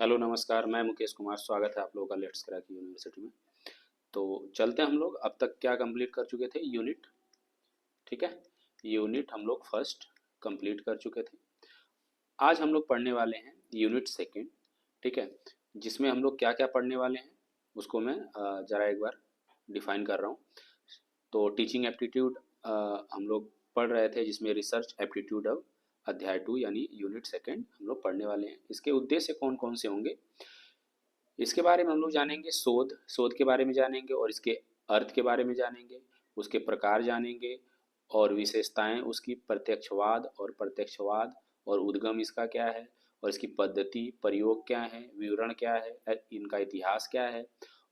Hello नमस्कार, मैं मुकेश कुमार। स्वागत है आप लोगों का लेट्स क्रैक यूनिवर्सिटी में। तो चलते हैं हम लोग। अब तक क्या कंप्लीट कर चुके थे? यूनिट। ठीक है, यूनिट हम लोग फर्स्ट कंप्लीट कर चुके थे। आज हम लोग पढ़ने वाले हैं यूनिट सेकंड। ठीक है, जिसमें हम लोग क्या क्या पढ़ने वाले हैं उसको मैं ज़रा एक बार डिफाइन कर रहा हूँ। तो टीचिंग एप्टीट्यूड हम लोग पढ़ रहे थे, जिसमें रिसर्च एप्टीट्यूड अब अध्याय 2 यानी यूनिट सेकंड हम लोग पढ़ने वाले हैं। इसके उद्देश्य कौन कौन से होंगे इसके बारे में हम लोग जानेंगे। शोध शोध के बारे में जानेंगे और इसके अर्थ के बारे में जानेंगे, उसके प्रकार जानेंगे और विशेषताएं उसकी, प्रत्यक्षवाद और प्रत्यक्षवाद और उद्गम इसका क्या है और इसकी पद्धति प्रयोग क्या है, विवरण क्या है, इनका इतिहास क्या है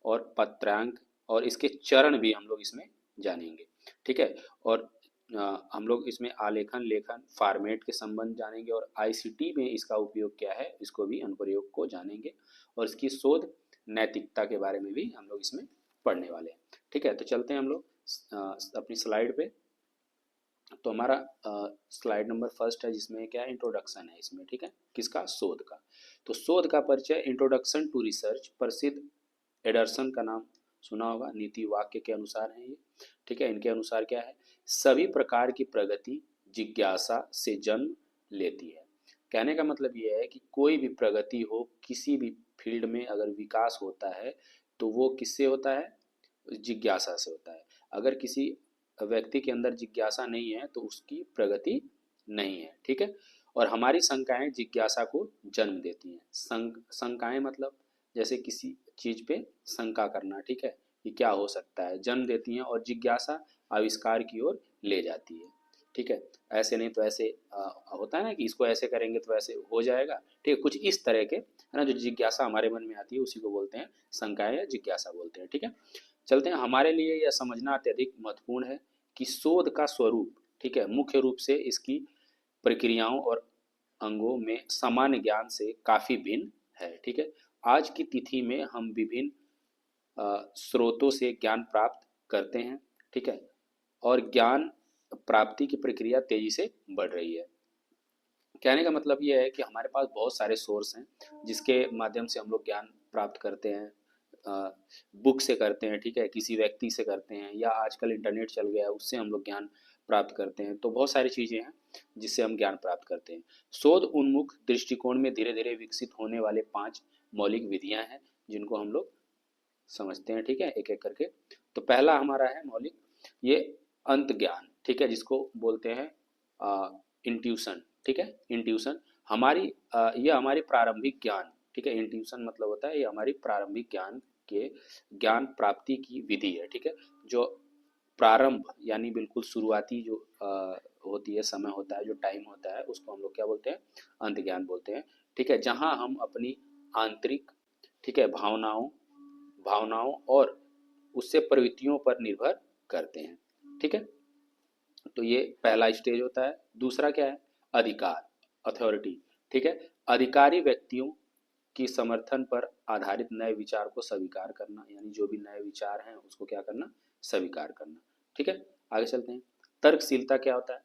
और पत्रांक और इसके चरण भी हम लोग इसमें जानेंगे। ठीक है, और हम लोग इसमें आलेखन लेखन फॉर्मेट के संबंध जानेंगे और आईसीटी में इसका उपयोग क्या है इसको भी अनुप्रयोग को जानेंगे और इसकी शोध नैतिकता के बारे में भी हम लोग इसमें पढ़ने वाले हैं। ठीक है, तो चलते हैं हम लोग अपनी स्लाइड पे। तो हमारा स्लाइड नंबर फर्स्ट है, जिसमें क्या इंट्रोडक्शन है इसमें। ठीक है, किसका? शोध का। तो शोध का परिचय, इंट्रोडक्शन टू रिसर्च। प्रसिद्ध एडरसन का नाम सुना होगा, नीति वाक्य के अनुसार है ये। ठीक है, इनके अनुसार क्या है? सभी प्रकार की प्रगति जिज्ञासा से जन्म लेती है। कहने का मतलब ये है कि कोई भी प्रगति हो, किसी भी फील्ड में अगर विकास होता है तो वो किससे होता है? जिज्ञासा से होता है। अगर किसी व्यक्ति के अंदर जिज्ञासा नहीं है तो उसकी प्रगति नहीं है। ठीक है, और हमारी शंकाएं जिज्ञासा को जन्म देती हैं। शंकाएं मतलब जैसे किसी चीज पे शंका करना। ठीक है, ये क्या हो सकता है, जन्म देती हैं और जिज्ञासा आविष्कार की ओर ले जाती है। ठीक है, ऐसे नहीं तो ऐसे होता है ना कि इसको ऐसे करेंगे तो ऐसे हो जाएगा। ठीक है, कुछ इस तरह के है ना, जो जिज्ञासा हमारे मन में आती है उसी को बोलते हैं शंकाएं या जिज्ञासा बोलते हैं। ठीक है, चलते हैं। हमारे लिए यह समझना अत्यधिक महत्वपूर्ण है कि शोध का स्वरूप, ठीक है, मुख्य रूप से इसकी प्रक्रियाओं और अंगों में सामान्य ज्ञान से काफी भिन्न है। ठीक है, आज की तिथि में हम विभिन्न स्रोतों से ज्ञान प्राप्त करते हैं। ठीक है, और ज्ञान प्राप्ति की प्रक्रिया तेजी से बढ़ रही है। कहने का मतलब ये है कि हमारे पास बहुत सारे सोर्स हैं जिसके माध्यम से हम लोग ज्ञान प्राप्त करते हैं। बुक से करते हैं, ठीक है, किसी व्यक्ति से करते हैं, या आजकल इंटरनेट चल गया है उससे हम लोग ज्ञान प्राप्त करते हैं। तो बहुत सारी चीज़ें हैं जिससे हम ज्ञान प्राप्त करते हैं। शोध उन्मुख दृष्टिकोण में धीरे धीरे विकसित होने वाले 5 मौलिक विधियां हैं जिनको हम लोग समझते हैं। ठीक है, एक एक करके। तो पहला हमारा है मौलिक, ये अंत ज्ञान। ठीक है, जिसको बोलते हैं इंट्यूशन। ठीक है, इंट्यूशन हमारी ये हमारी प्रारंभिक ज्ञान। ठीक है, इंट्यूशन मतलब होता है ये हमारी प्रारंभिक ज्ञान के ज्ञान प्राप्ति की विधि है। ठीक है, जो प्रारंभ यानी बिल्कुल शुरुआती जो होती है, समय होता है, जो टाइम होता है, उसको हम लोग क्या बोलते हैं? अंत ज्ञान बोलते हैं। ठीक है, जहां हम अपनी आंतरिक, ठीक है, भावनाओं भावनाओं और उससे प्रवृत्तियों पर निर्भर करते हैं। ठीक है, तो ये पहला स्टेज होता है। दूसरा क्या है? अधिकार, अथॉरिटी। ठीक है, अधिकारी व्यक्तियों की समर्थन पर आधारित नए विचार को स्वीकार करना, यानी जो भी नए विचार हैं उसको क्या करना? स्वीकार करना। ठीक है, आगे चलते हैं। तर्कशीलता क्या होता है?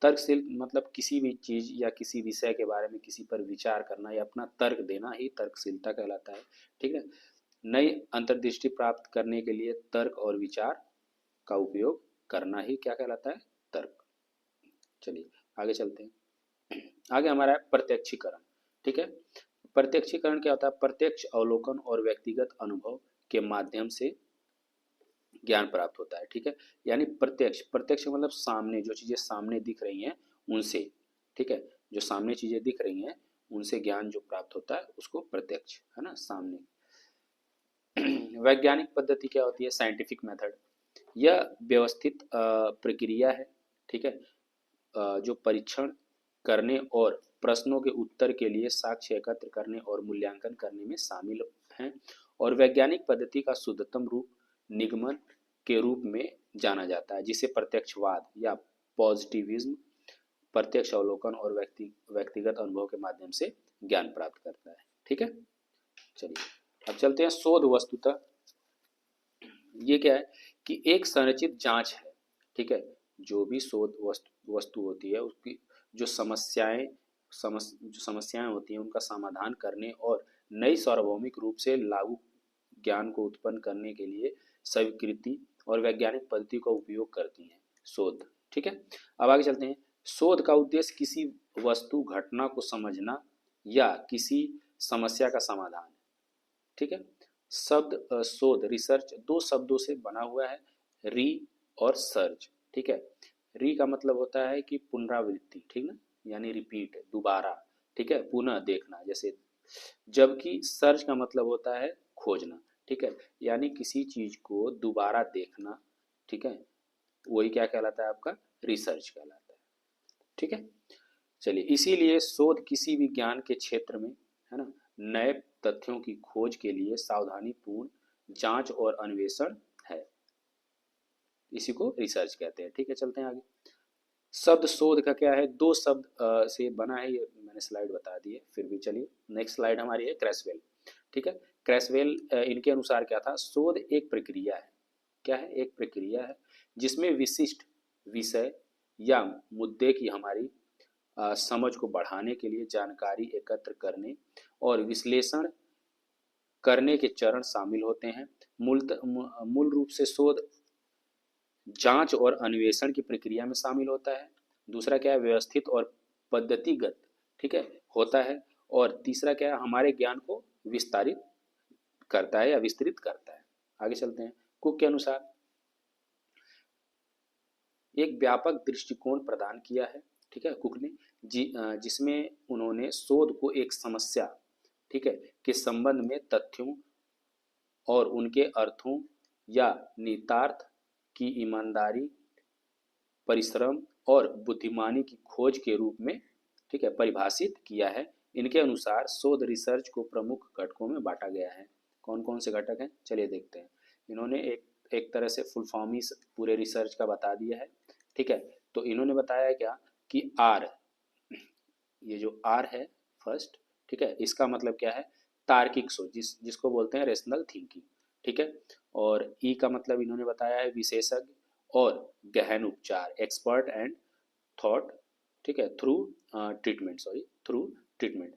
तर्कशील मतलब किसी भी चीज या किसी विषय के बारे में किसी पर विचार करना या अपना तर्क देना ही तर्कशीलता कहलाता है। ठीक है, नई अंतर्दृष्टि प्राप्त करने के लिए तर्क और विचार का उपयोग करना ही क्या कहलाता है? तर्क। चलिए आगे चलते हैं। आगे हमारा है प्रत्यक्षीकरण। ठीक है, प्रत्यक्षीकरण क्या होता है? प्रत्यक्ष अवलोकन और व्यक्तिगत अनुभव के माध्यम से ज्ञान प्राप्त होता है। ठीक है, यानी प्रत्यक्ष, प्रत्यक्ष मतलब सामने जो चीजें सामने दिख रही हैं उनसे। ठीक है, जो सामने चीजें दिख रही हैं उनसे ज्ञान जो प्राप्त होता है उसको प्रत्यक्ष, है ना, सामने। वैज्ञानिक पद्धति क्या होती है? Scientific method. यह व्यवस्थित प्रक्रिया है। ठीक है, जो परीक्षण करने और प्रश्नों के उत्तर के लिए साक्ष्य एकत्र करने और मूल्यांकन करने में शामिल हैं, और वैज्ञानिक पद्धति का शुद्धतम रूप निगमन के रूप में जाना जाता है, जिसे प्रत्यक्षवाद या पॉजिटिविज्म प्रत्यक्ष अवलोकन और व्यक्तिगत अनुभव के माध्यम से ज्ञान प्राप्त करता है। ठीक है, चलिए अब चलते हैं शोध वस्तुतः। ये क्या है कि एक संरचित जांच है। ठीक है, जो भी शोध वस्तु होती है उसकी जो समस्याएं होती हैं उनका समाधान करने और नई सार्वभौमिक रूप से लागू ज्ञान को उत्पन्न करने के लिए स्वीकृति और वैज्ञानिक पद्धति का उपयोग करती हैं। शोध, ठीक है। अब आगे चलते हैं। शोध का उद्देश्य किसी वस्तु घटना को समझना या किसी समस्या का समाधान, ठीक है। शब्द शोध रिसर्च दो शब्दों से बना हुआ है, री और सर्च, ठीक है। री का मतलब होता है कि पुनरावृत्ति, ठीक ना, यानी रिपीट, दोबारा, ठीक है, पुनः देखना जैसे। जबकि सर्च का मतलब होता है खोजना, ठीक है, यानी किसी चीज को दोबारा देखना, ठीक है, वही क्या कहलाता है आपका रिसर्च कहलाता है, ठीक है। चलिए, इसीलिए शोध किसी भी ज्ञान के क्षेत्र में, है ना, नए तथ्यों की खोज के लिए सावधानीपूर्ण जांच और अन्वेषण है, इसी को रिसर्च कहते हैं, ठीक है। चलते हैं आगे। शब्द शोध का क्या है, दो शब्द से बना है, ये मैंने स्लाइड बता दी है, फिर भी चलिए नेक्स्ट स्लाइड हमारी है क्रैसवेल, ठीक है। क्रैसवेल इनके अनुसार क्या था, शोध एक प्रक्रिया है, क्या है, एक प्रक्रिया है जिसमें विशिष्ट विषय या मुद्दे की हमारी समझ को बढ़ाने के लिए जानकारी एकत्र करने और विश्लेषण करने के चरण शामिल होते हैं। मूल रूप से शोध जांच और अन्वेषण की प्रक्रिया में शामिल होता है। दूसरा क्या है, व्यवस्थित और पद्धतिगत, ठीक है, होता है। और तीसरा क्या है, हमारे ज्ञान को विस्तारित करता है या विस्तृत करता है। आगे चलते हैं। कुक के अनुसार एक व्यापक दृष्टिकोण प्रदान किया है, ठीक है, कुक ने, जिसमें उन्होंने शोध को एक समस्या, ठीक है, के संबंध में तथ्यों और उनके अर्थों या निहितार्थ की ईमानदारी, परिश्रम और बुद्धिमानी की खोज के रूप में, ठीक है, परिभाषित किया है। इनके अनुसार शोध रिसर्च को प्रमुख घटकों में बांटा गया है। कौन कौन से घटक हैं, चलिए देखते हैं। इन्होंने एक तरह से फुल फॉर्म ही पूरे रिसर्च का बता दिया है, ठीक है। तो इन्होंने बताया क्या कि आर, ये जो आर है फर्स्ट, ठीक है, इसका मतलब क्या है, तार्किक सोच, जिसको बोलते हैं रेशनल थिंकिंग, ठीक है। और ई का मतलब इन्होंने बताया है विशेषज्ञ और गहन उपचार, एक्सपर्ट एंड थॉट, ठीक है, through treatment, sorry, through treatment.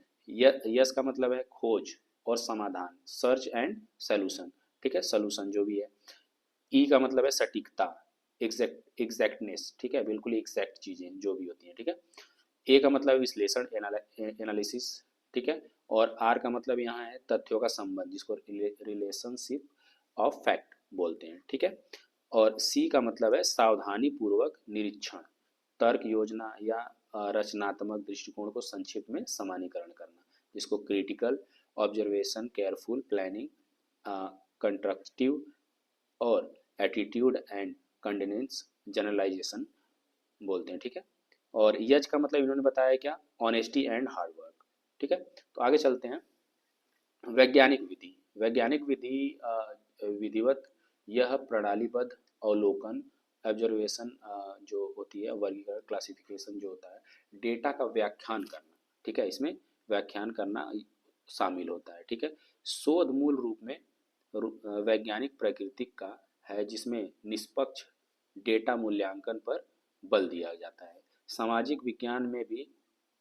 Yes का मतलब है खोज और समाधान, सर्च एंड सोल्यूशन, ठीक है, सोल्यूशन जो भी है। ई का मतलब है सटीकता, एग्जैक्टनेस, ठीक है, बिल्कुल एग्जैक्ट चीजें जो भी होती हैं, ठीक है। ए का मतलब विश्लेषण, एनालिसिस, ठीक है। और आर का मतलब यहाँ है तथ्यों का संबंध, जिसको रिलेशनशिप ऑफ फैक्ट बोलते हैं, ठीक है। और सी का मतलब है सावधानी पूर्वक निरीक्षण, तर्क योजना या रचनात्मक दृष्टिकोण को संक्षिप्त में सामान्यकरण करना, जिसको critical observation, careful planning, constructive और एटीट्यूड एंड कंडेंस जनरलाइजेशन बोलते हैं, ठीक है। और यज का मतलब इन्होंने बताया क्या, ऑनेस्टी एंड हार्ड वर्क, ठीक है। तो आगे चलते हैं। वैज्ञानिक विधि, वैज्ञानिक विधि विधिवत यह प्रणालीबद्ध अवलोकन, ऑब्जर्वेशन जो होती है, वर्गीकरण, क्लासिफिकेशन जो होता है, डेटा का व्याख्यान करना, ठीक है, इसमें व्याख्यान करना शामिल होता है, ठीक है। शोध मूल रूप में वैज्ञानिक प्रकृति का है, जिसमें निष्पक्ष डेटा मूल्यांकन पर बल दिया जाता है। सामाजिक विज्ञान में भी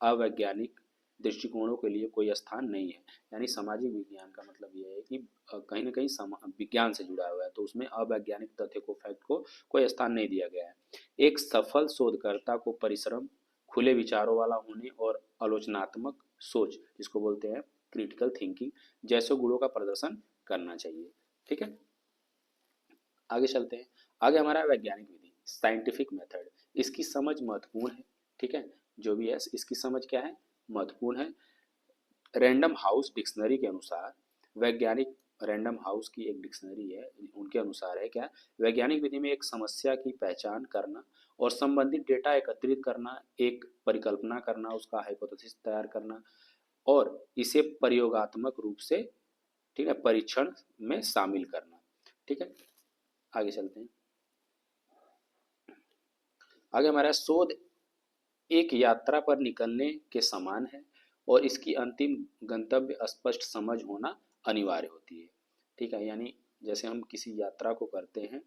अवैज्ञानिक दृष्टिकोणों के लिए कोई स्थान नहीं है। यानी सामाजिक विज्ञान का मतलब यह है कि कहीं ना कहीं विज्ञान से जुड़ा हुआ है, तो उसमें अवैज्ञानिक तथ्य को, फैक्ट को कोई स्थान नहीं दिया गया है। एक सफल शोधकर्ता को परिश्रम, खुले विचारों वाला होने और आलोचनात्मक सोच, जिसको बोलते हैं क्रिटिकल थिंकिंग, जैसे गुणों का प्रदर्शन करना चाहिए, ठीक है। आगे चलते हैं। आगे हमारा वैज्ञानिक विधि, साइंटिफिक मेथड, इसकी समझ महत्वपूर्ण है, ठीक है, जो भी है इसकी समझ क्या है, महत्वपूर्ण है। रैंडम हाउस डिक्शनरी के अनुसार, वैज्ञानिक, रैंडम हाउस की एक डिक्शनरी है, उनके अनुसार है क्या, वैज्ञानिक विधि में एक समस्या की पहचान करना और संबंधित डेटा एकत्रित करना, एक परिकल्पना करना, उसका हाइपोथेसिस तैयार करना और इसे प्रयोगात्मक रूप से, ठीक है, परीक्षण में शामिल करना, ठीक है। आगे चलते हैं। आगे हमारा शोध एक यात्रा पर निकलने के समान है और इसकी अंतिम गंतव्य स्पष्ट समझ होना अनिवार्य होती है, ठीक है। यानी जैसे हम किसी यात्रा को करते हैं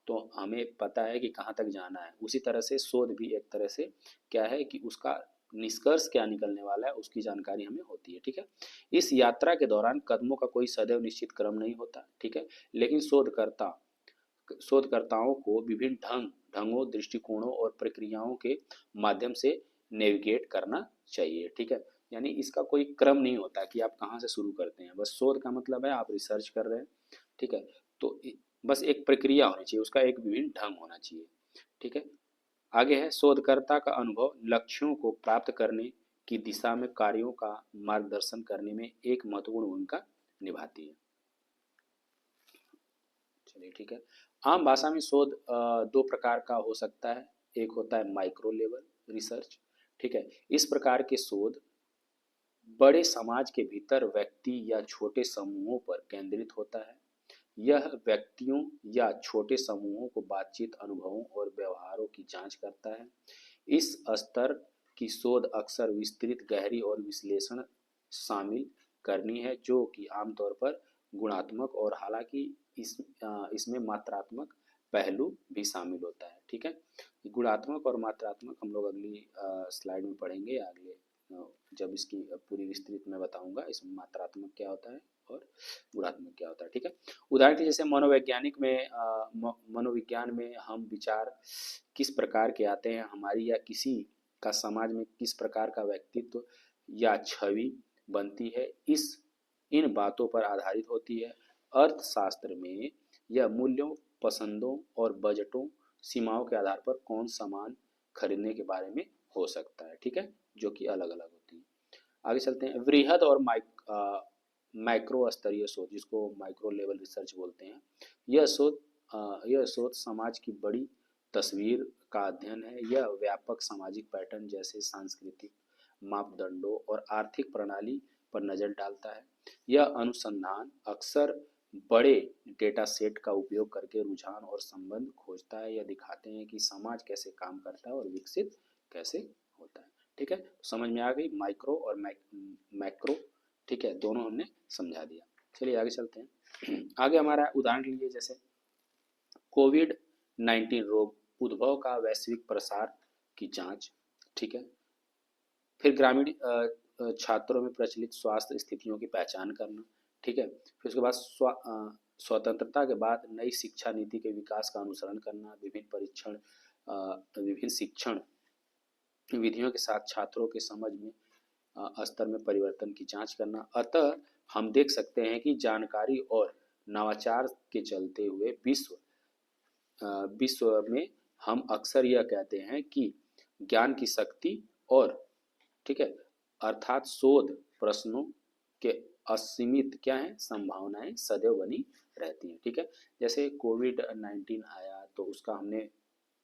तो हमें पता है कि कहाँ तक जाना है, उसी तरह से शोध भी एक तरह से क्या है कि उसका निष्कर्ष क्या निकलने वाला है उसकी जानकारी हमें होती है। ठीक है, इस यात्रा के दौरान कदमों का कोई सदैव निश्चित क्रम नहीं होता। ठीक है, लेकिन शोधकर्ताओं को विभिन्न ढंगों, दृष्टिकोणों और प्रक्रियाओं के माध्यम से नेविगेट करना चाहिए। ठीक है, यानी इसका कोई क्रम नहीं होता कि आप कहाँ से शुरू करते हैं, बस शोध का मतलब है आप रिसर्च कर रहे हैं। ठीक है, तो बस एक प्रक्रिया होनी चाहिए, उसका एक विभिन्न ढंग होना चाहिए। ठीक है, आगे है शोधकर्ता का अनुभव लक्ष्यों को प्राप्त करने की दिशा में कार्यों का मार्गदर्शन करने में एक महत्वपूर्ण भूमिका निभाती है। चलिए ठीक है, आम भाषा में शोध दो प्रकार का हो सकता है। एक होता है माइक्रो लेवल रिसर्च। ठीक है, इस प्रकार के शोध बड़े समाज के भीतर व्यक्ति या छोटे समूहों पर केंद्रित होता है। यह व्यक्तियों या छोटे समूहों को बातचीत, अनुभवों और व्यवहारों की जांच करता है। इस स्तर की शोध अक्सर विस्तृत, गहरी और विश्लेषण शामिल करनी है, जो कि आमतौर पर गुणात्मक और हालांकि इसमें मात्रात्मक पहलू भी शामिल होता है। ठीक है, गुणात्मक और मात्रात्मक हम लोग अगली स्लाइड में पढ़ेंगे, या अगले जब इसकी पूरी विस्तृत मैं बताऊंगा इसमें मात्रात्मक क्या होता है और गुणात्मक क्या होता है। ठीक है, उदाहरण के जैसे मनोविज्ञान में हम विचार किस प्रकार के आते हैं, हमारी या किसी का समाज में किस प्रकार का व्यक्तित्व या छवि बनती है, इन बातों पर आधारित होती है। अर्थशास्त्र में यह मूल्यों, पसंदों और बजटों, सीमाओं के आधार पर कौन सामान खरीदने के बारे में हो सकता है। ठीक है, जो कि अलग अलग होती है। आगे चलते हैं, वृहद और माइक्रो स्तरीय शोध, जिसको माइक्रो लेवल रिसर्च बोलते हैं। यह शोध समाज की बड़ी तस्वीर का अध्ययन है। यह व्यापक सामाजिक पैटर्न जैसे सांस्कृतिक मापदंडों और आर्थिक प्रणाली पर नजर डालता है। यह अनुसंधान अक्सर बड़े डेटा सेट का उपयोग करके रुझान और संबंध खोजता है। यह दिखाते हैं कि समाज कैसे काम करता है और विकसित कैसे होता है। ठीक है, समझ में आ गई माइक्रो और मैक्रो। ठीक है, दोनों हमने समझा दिया। चलिए आगे चलते हैं। आगे हमारा उदाहरण लीजिए, जैसे कोविड-19 रोग उद्भव का वैश्विक प्रसार की जांच। ठीक है, फिर ग्रामीण छात्रों में प्रचलित स्वास्थ्य स्थितियों की पहचान करना। ठीक है, फिर उसके बाद स्वतंत्रता के बाद नई शिक्षा नीति के विकास का अनुसरण करना, विभिन्न शिक्षण विधियों के साथ छात्रों के समझ में स्तर में परिवर्तन की जांच करना। अतः हम देख सकते हैं कि जानकारी और नवाचार के चलते हुए विश्व में हम अक्सर यह कहते हैं कि ज्ञान की शक्ति और, ठीक है, अर्थात शोध प्रश्नों के असीमित क्या है संभावनाएं सदैव बनी रहती हैं। ठीक है, जैसे कोविड-19 आया तो उसका हमने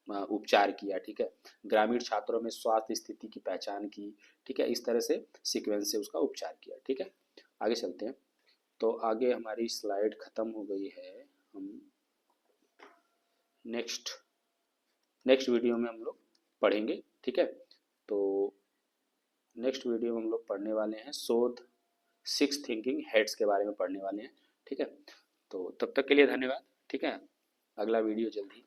उपचार किया। ठीक है, ग्रामीण छात्रों में स्वास्थ्य स्थिति की पहचान की। ठीक है, इस तरह से सीक्वेंस से उसका उपचार किया। ठीक है, आगे चलते हैं। तो आगे हमारी स्लाइड खत्म हो गई है, हम नेक्स्ट वीडियो में हम लोग पढ़ेंगे। ठीक है, तो नेक्स्ट वीडियो में हम लोग पढ़ने वाले हैं शोध 6 थिंकिंग हेड्स के बारे में पढ़ने वाले हैं। ठीक है, तो तब तक के लिए धन्यवाद। ठीक है, अगला वीडियो जल्दी